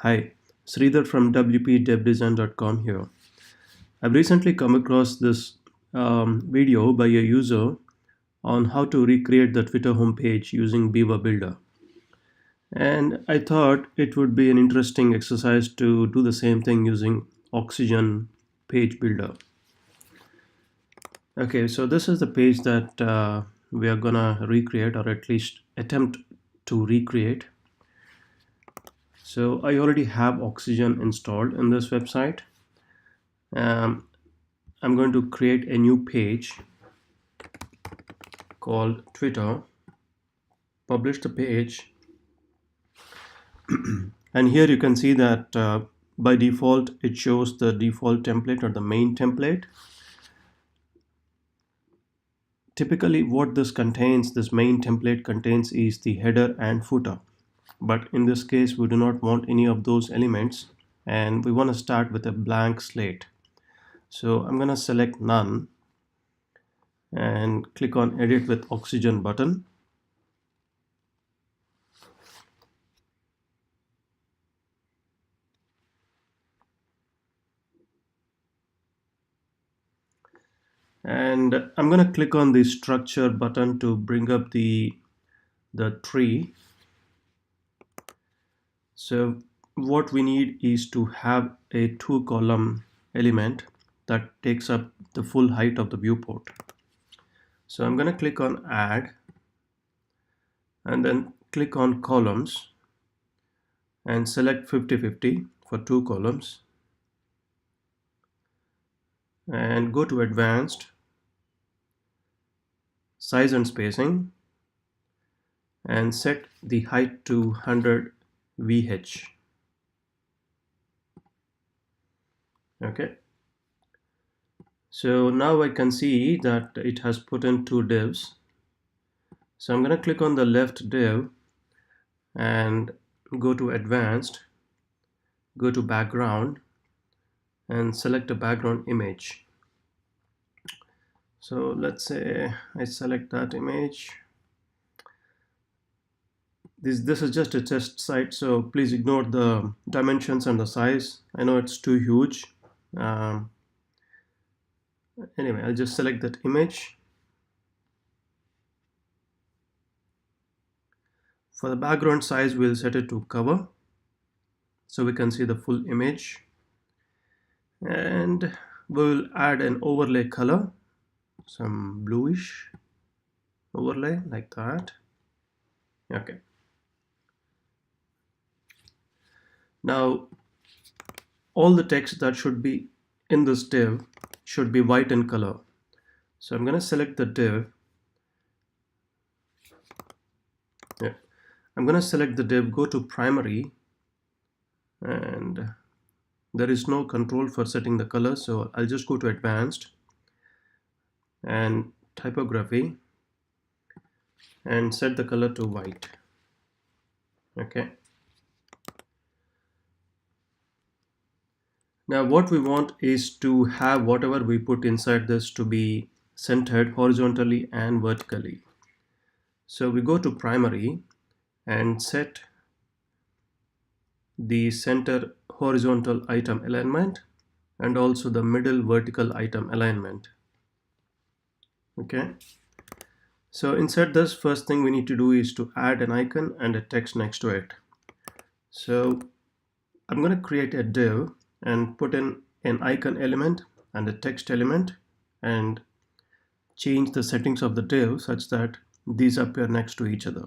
Hi, Sridhar from wpdevdesign.com here. I've recently come across this video by a user on how to recreate the Twitter homepage using Beaver Builder. And I thought it would be an interesting exercise to do the same thing using Oxygen Page Builder. Okay, so this is the page that we are gonna recreate, or at least attempt to recreate. So I already have Oxygen installed in this website. Um, I'm going to create a new page called Twitter, publish the page, and here you can see that by default it shows the default template or the main template. Typically what this main template contains is the header and footer, but in this case we do not want any of those elements and we want to start with a blank slate. So I'm going to select none and click on edit with Oxygen button. And I'm going to click on the structure button to bring up the tree. So what we need is to have a 2-column element that takes up the full height of the viewport. So I'm going to click on add and then click on columns and select 50-50 for 2 columns and go to advanced, size and spacing, and set the height to 100 VH. Okay, so now I can see that it has put in 2 divs. So I'm going to click on the left div and go to advanced, go to background and select a background image. So let's say I select that image. This is just a test site, so please ignore the dimensions and the size. I know it's too huge. Anyway, I'll just select that image. For the background size, we'll set it to cover so we can see the full image. And we'll add an overlay color, some bluish overlay like that. Okay. Now, all the text that should be in this div should be white in color. So I'm going to select the div. Yeah. I'm going to select the div, go to primary, and there is no control for setting the color, so I'll just go to advanced and typography and set the color to white. Okay. Now what we want is to have whatever we put inside this to be centered horizontally and vertically. So we go to primary and set the center horizontal item alignment and also the middle vertical item alignment. Okay. So inside this, first thing we need to do is to add an icon and a text next to it. So I'm going to create a div and put in an icon element and a text element and change the settings of the div such that these appear next to each other.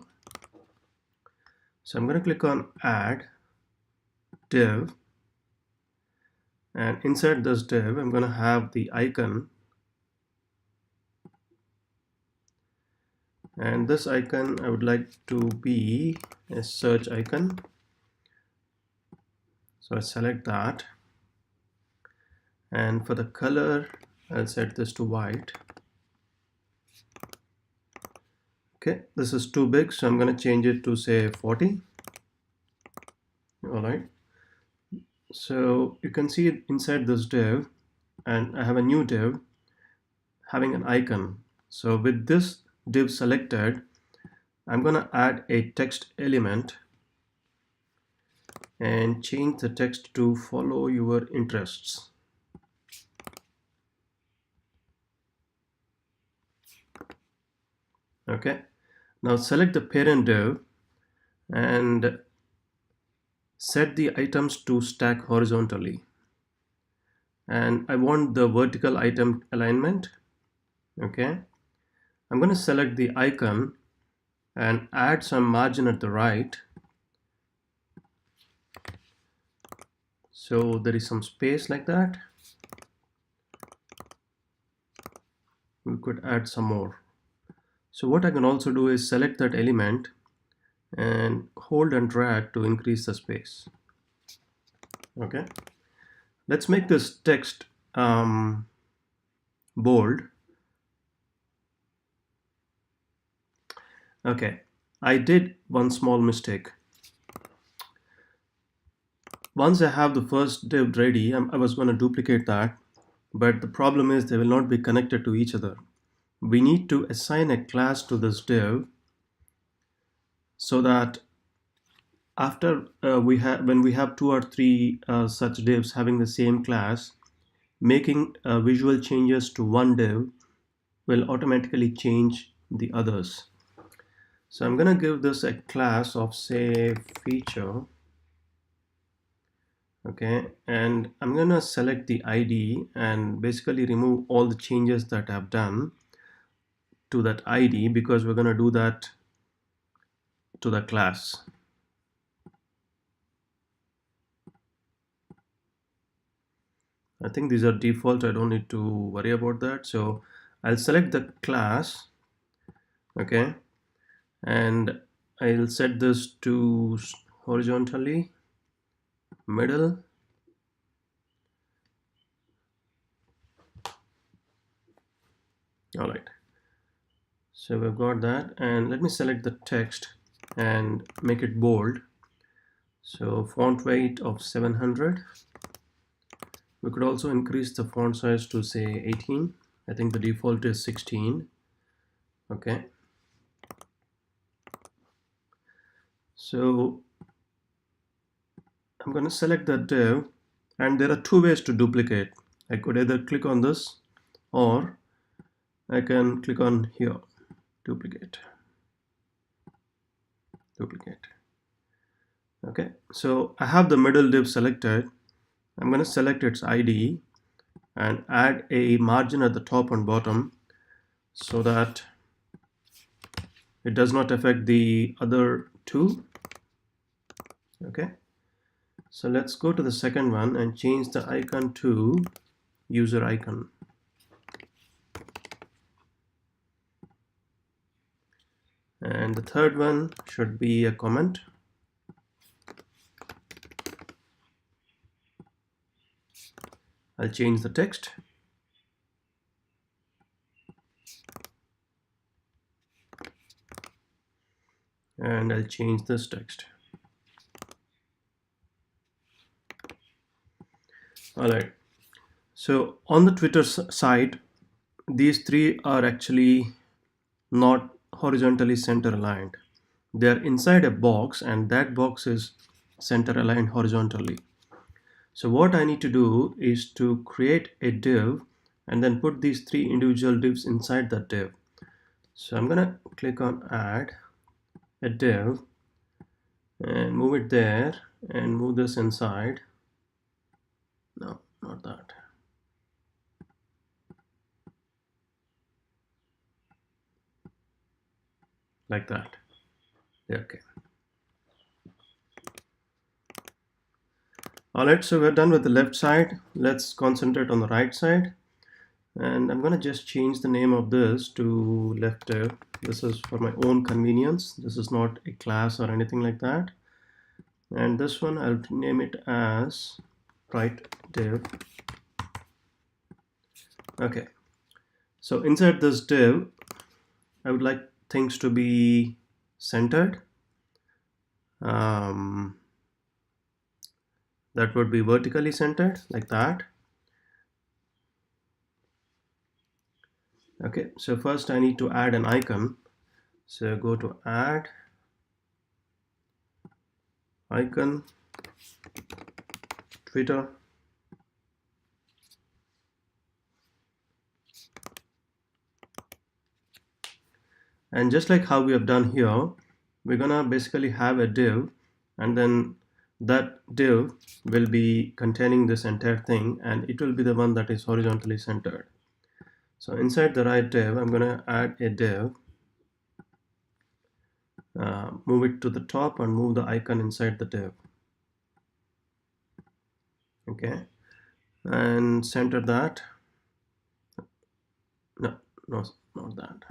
So I'm going to click on add div, and inside this div I'm going to have the icon, and this icon I would like to be a search icon. So I select that, and for the color I'll set this to white. Okay, this is too big, so I'm going to change it to say 40. All right, so you can see inside this div, and I have a new div having an icon. So with this div selected, I'm going to add a text element and change the text to follow your interests. Okay, now select the parent div and set the items to stack horizontally, and I want the vertical item alignment. Okay, I'm going to select the icon and add some margin at the right, so there is some space like that. We could add some more. So what I can also do is select that element and hold and drag to increase the space. Okay, let's make this text bold. Okay, I did one small mistake. Once I have the first div ready, I was going to duplicate that, but the problem is they will not be connected to each other. We need to assign a class to this div so that after when we have two or three such divs having the same class, making visual changes to one div will automatically change the others. So I'm going to give this a class of, say, feature. Okay, and I'm going to select the ID and basically remove all the changes that I've done to that ID, because we're going to do that to the class. I think these are default, I don't need to worry about that. So I'll select the class. Okay, and I'll set this to horizontally, middle, all right. So we've got that, and let me select the text and make it bold. So font weight of 700. We could also increase the font size to, say, 18. I think the default is 16. Okay, so I'm going to select that div, and there are two ways to duplicate. I could either click on this, or I can click on here, duplicate. Okay, so I have the middle div selected. I'm going to select its ID and add a margin at the top and bottom so that it does not affect the other two. Okay, so let's go to the second one and change the icon to user icon. And the third one should be a comment. I'll change the text. And I'll change this text. All right. So on the Twitter side, these three are actually not horizontally center aligned. They're inside a box, and that box is center aligned horizontally. So what I need to do is to create a div and then put these three individual divs inside that div. So I'm gonna click on add a div and move it there and move this inside. No, not that. Like that. Okay. Alright, so we're done with the left side. Let's concentrate on the right side. And I'm gonna just change the name of this to left div. This is for my own convenience. This is not a class or anything like that. And this one, I'll name it as right div. Okay, so inside this div, I would like things to be centered. That would be vertically centered, like that. Okay, so first I need to add an icon. So go to add icon, Twitter. And just like how we have done here, we're gonna basically have a div, and then that div will be containing this entire thing, and it will be the one that is horizontally centered. So inside the right div, I'm gonna add a div, move it to the top and move the icon inside the div. Okay, and center that. No, not that.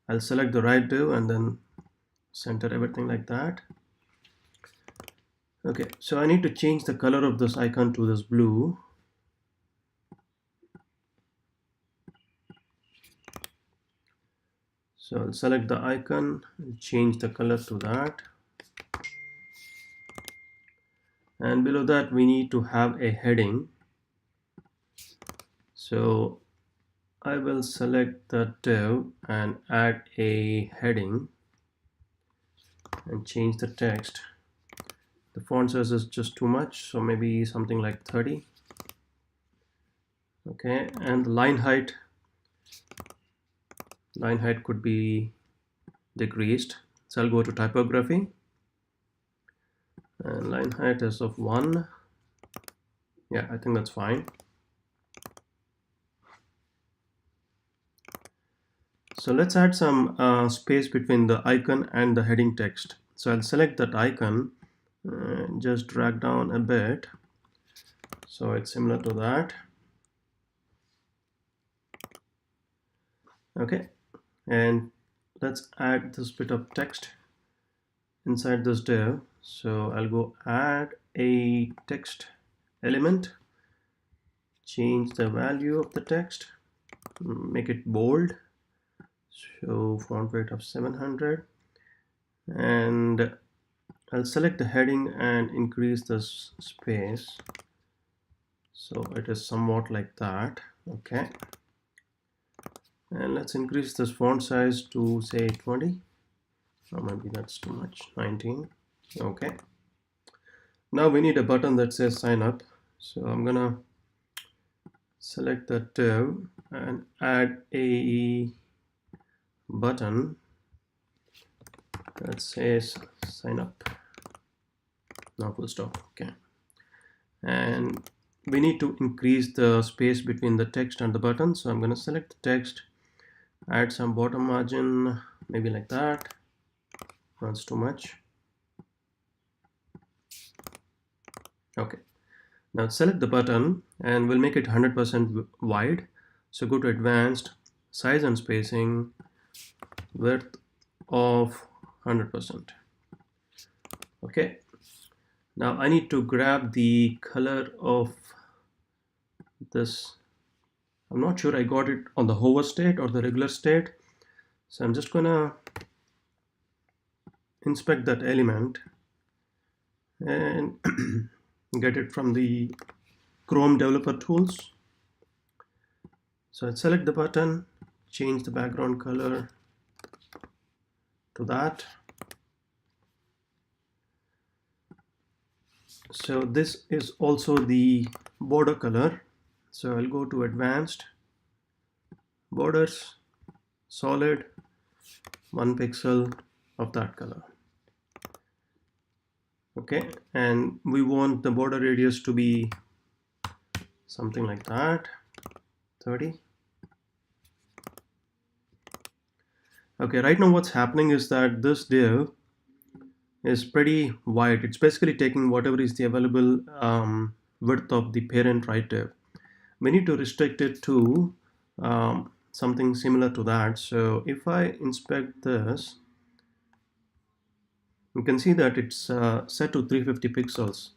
I'll select the right div and then center everything like that. Okay, so I need to change the color of this icon to this blue. So I'll select the icon and change the color to that. And below that we need to have a heading. So I will select the div and add a heading and change the text. The font size is just too much, so maybe something like 30. Okay, and the line height could be decreased. So I'll go to typography and line height is of 1. Yeah, I think that's fine. So let's add some space between the icon and the heading text. So I'll select that icon and just drag down a bit so it's similar to that. Okay, and let's add this bit of text inside this div. So I'll go add a text element, change the value of the text, make it bold, show font weight of 700, and I'll select the heading and increase this space so it is somewhat like that. Okay, and let's increase this font size to say 20, or maybe that's too much, 19. Okay, now we need a button that says sign up. So I'm gonna select the div and add a button that says sign up. Now full stop. Okay, and we need to increase the space between the text and the button. So I'm going to select the text, add some bottom margin, maybe like that. That's too much. Okay, now select the button and we'll make it 100% wide. So go to advanced, size and spacing, width of 100%. Okay, now I need to grab the color of this. I'm not sure I got it on the hover state or the regular state. So I'm just gonna inspect that element and get it from the Chrome developer tools. So I select the button, change the background color to that. So this is also the border color. So I'll go to advanced, borders, solid, 1 pixel of that color. Okay, and we want the border radius to be something like that, 30. Okay, right now what's happening is that this div is pretty wide. It's basically taking whatever is the available width of the parent right div. We need to restrict it to something similar to that. So if I inspect this, you can see that it's set to 350 pixels.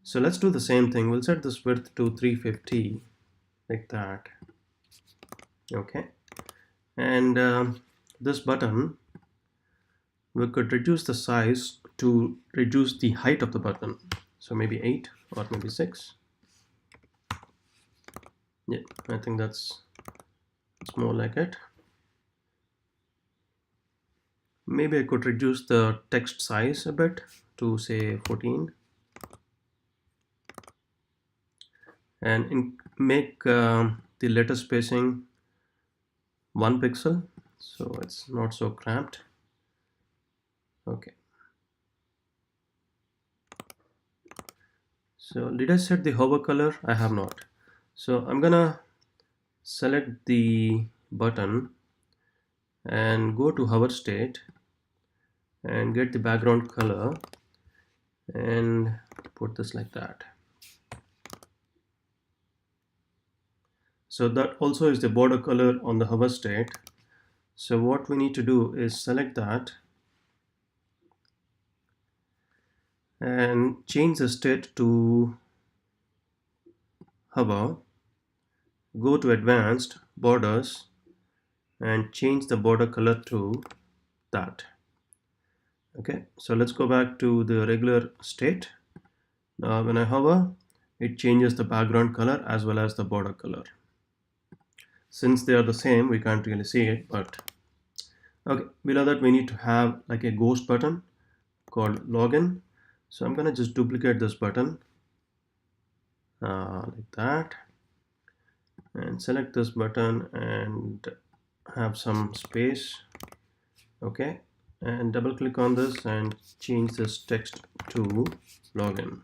So let's do the same thing. We'll set this width to 350 like that. Okay, and this button, we could reduce the size to reduce the height of the button. So maybe 8 or maybe 6. Yeah, I think that's more like it. Maybe I could reduce the text size a bit to say 14. and make the letter spacing 1 pixel so it's not so cramped. Okay, so did I set the hover color? I have not. So I'm gonna select the button and go to hover state and get the background color and put this like that. So that also is the border color on the hover state. So what we need to do is select that and change the state to hover, go to advanced borders and change the border color to that. Okay, so let's go back to the regular state. Now when I hover, it changes the background color as well as the border color. Since they are the same, we can't really see it, but okay, below that we need to have like a ghost button called login. So I'm gonna just duplicate this button like that and select this button and have some space. Okay, and double click on this and change this text to login.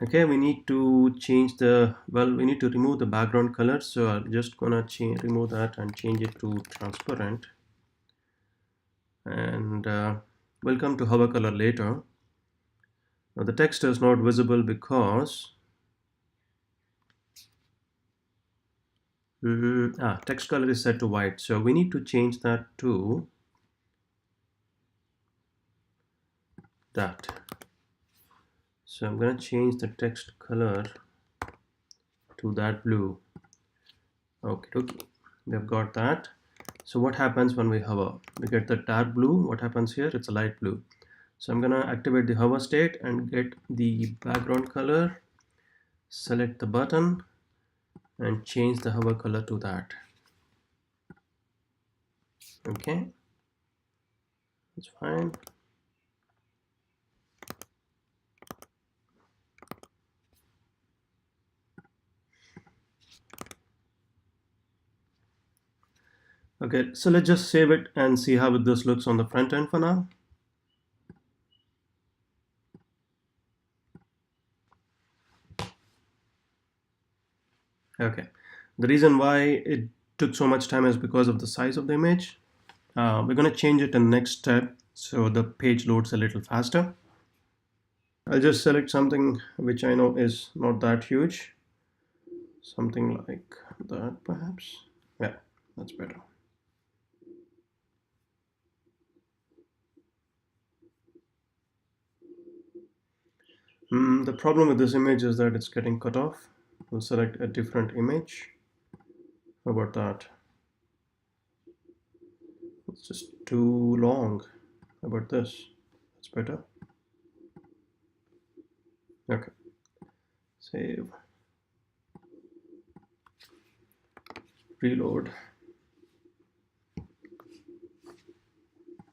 Okay, we need to change the, well, we need to remove the background color, so I'm just gonna remove that and change it to transparent, and we'll come to hover color later. Now the text is not visible because text color is set to white, so we need to change that to that. So I'm going to change the text color to that blue. Okay, we've got that. So what happens when we hover? We get the dark blue. What happens here? It's a light blue. So I'm going to activate the hover state and get the background color, select the button and change the hover color to that. Okay, that's fine. Okay, so let's just save it and see how this looks on the front end for now. Okay, the reason why it took so much time is because of the size of the image. We're going to change it in the next step so the page loads a little faster. I'll just select something which I know is not that huge, something like that perhaps. Yeah, that's better. The problem with this image is that it's getting cut off. We'll select a different image. How about that? It's just too long. How about this? That's better. Okay, save, reload.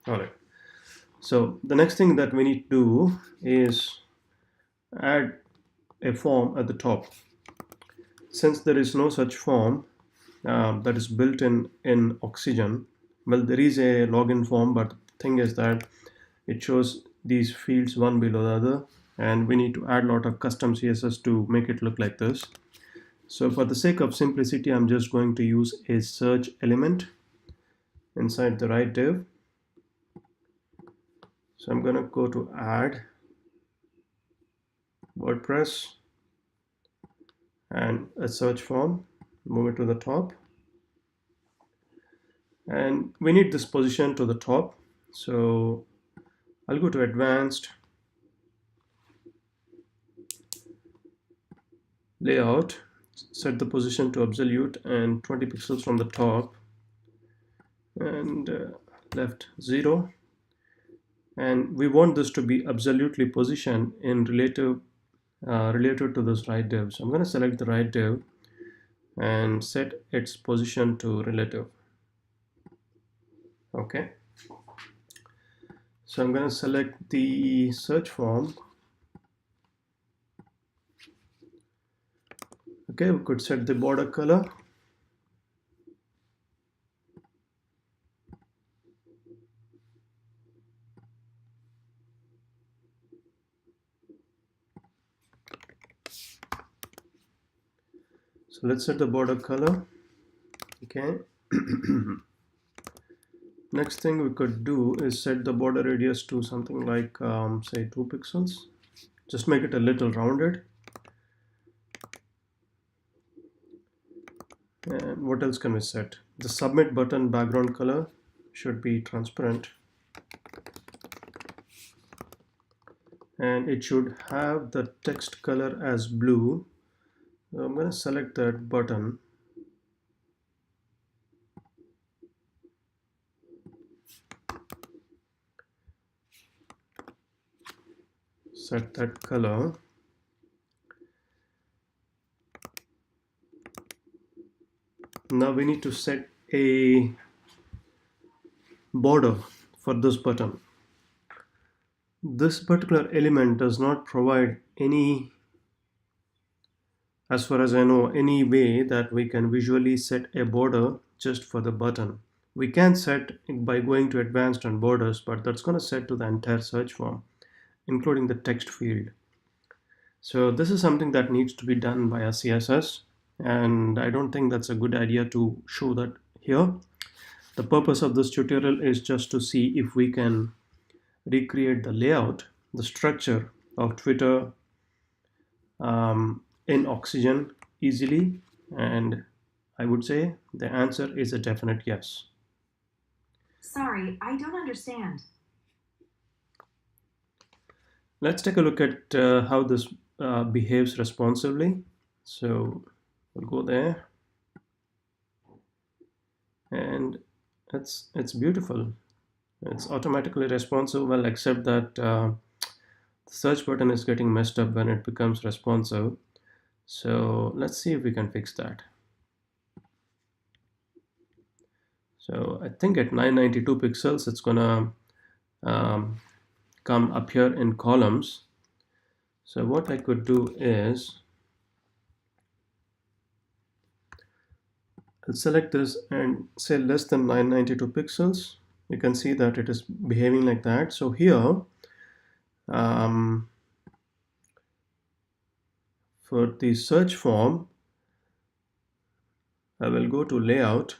All right, so the next thing that we need to do is add a form at the top. Since there is no such form that is built in Oxygen, well, there is a login form, but the thing is that it shows these fields one below the other, and we need to add a lot of custom CSS to make it look like this. So for the sake of simplicity, I'm just going to use a search element inside the right div. So I'm going to go to add WordPress and a search form, move it to the top, and we need this position to the top. So I'll go to advanced layout, set the position to absolute and 20 pixels from the top, and left 0, and we want this to be absolutely positioned in relative to this right div. So I'm going to select the right div and set its position to relative. Okay, so I'm going to select the search form Okay, we could set the border color. So let's set the border color. Okay. Next thing we could do is set the border radius to something like say 2 pixels. Just make it a little rounded. And what else can we set? The submit button background color should be transparent, and it should have the text color as blue. So I'm going to select that button. Set that color. Now we need to set a border for this button. This particular element does not provide any, as far as I know, any way that we can visually set a border just for the button. We can set by going to advanced and borders, but that's going to set to the entire search form, including the text field. So this is something that needs to be done by a CSS, and I don't think that's a good idea to show that here. The purpose of this tutorial is just to see if we can recreate the layout, the structure of Twitter in Oxygen easily, and I would say the answer is a definite yes. Sorry, I don't understand. Let's take a look at how this behaves responsively. So we'll go there, and it's beautiful. It's automatically responsive, well, except that the search button is getting messed up when it becomes responsive. So let's see if we can fix that. So I think at 992 pixels, it's gonna um, come up here in columns. So what I could do is I'll select this and say less than 992 pixels. You can see that it is behaving like that. So here, um, for the search form, I will go to layout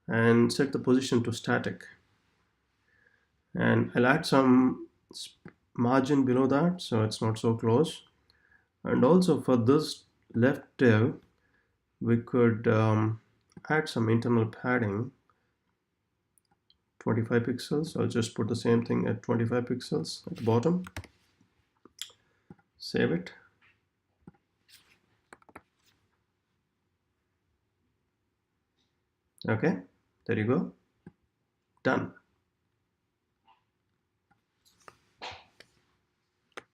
and set the position to static. And I'll add some margin below that so it's not so close. And also for this left div, we could add some internal padding, 25 pixels. I'll just put the same thing at 25 pixels at the bottom. Save it. Okay, there you go. Done.